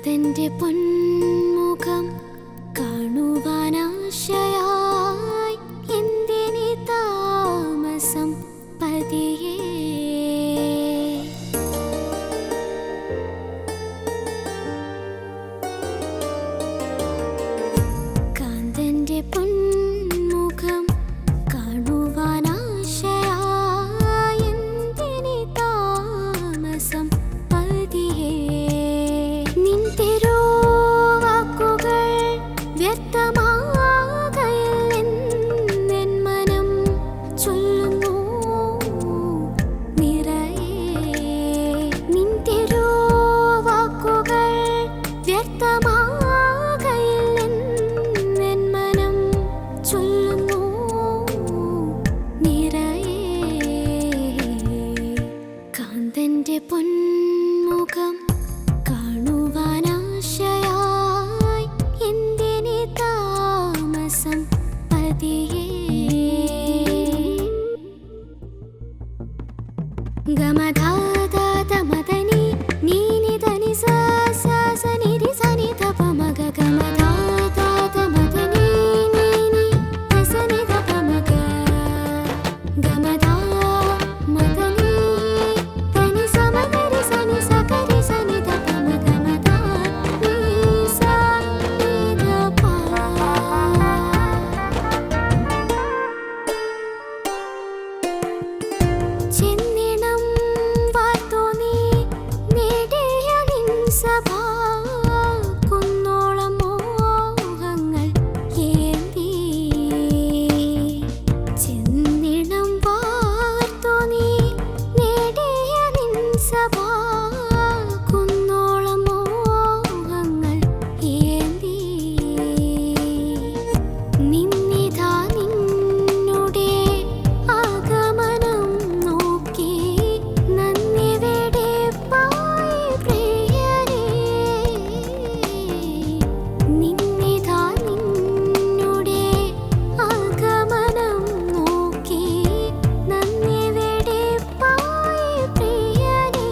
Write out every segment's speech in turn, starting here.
കാന്തന്റെ പൊന്മുഖം കാണുവാനാശയായി എന്തിനി താമസം പതിയേ. കാന്തന്റെ പൊന്മുഖം കാണുവാനാശയായി എന്തിനി താമസം പതിയേ. നിൻ തിരുവാക്കുകൾ വ്യർത്ഥമാകയില്ലെന്നെൻ മനം ചൊല്ലുന്നു നിറയെ. നിൻ തിരുവാക്കുകൾ വ്യർത്ഥമാകയില്ലെന്നെൻ മനം ചൊല്ലുന്നു നിറയെ. കാന്തന്റെ പൊന്മുഖം കാണുവാനാശയായി എന്തിനി താമസം പതിയേ. ഗമധാധാ മദനി നീനി ധനി സ സ നിരി സനി ധപ മഗ. ഗമധാധാ മദനി നീനി സനി ധപ മഗ. ഗമധാ മദനി ധനി സ മഗരി സനി സകരി സനി ധപ മഗ. ഗമധാ നീ സ നി ധപ. ചെന്നിണം വാർത്തു നീ നേടിയ നിൻ സഭ. കുന്നോളം മോഹങ്ങൾ ഏന്തി. ചെന്നിണം വാർത്തു നീ നേടിയ നിൻ സഭ. കുന്നോളം മോഹങ്ങൾ ഏന്തി. നിന്നിതാ നിന്നുടെ ആഗമനം നോക്കി നന്ദിവിടെ പായി പ്രിയരേ. നിന്നിതാ നിന്നുടെ ആഗമനം നോക്കി നന്ദിവിടെ പായി പ്രിയരേ.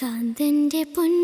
കാന്തന്റെ പൊൻ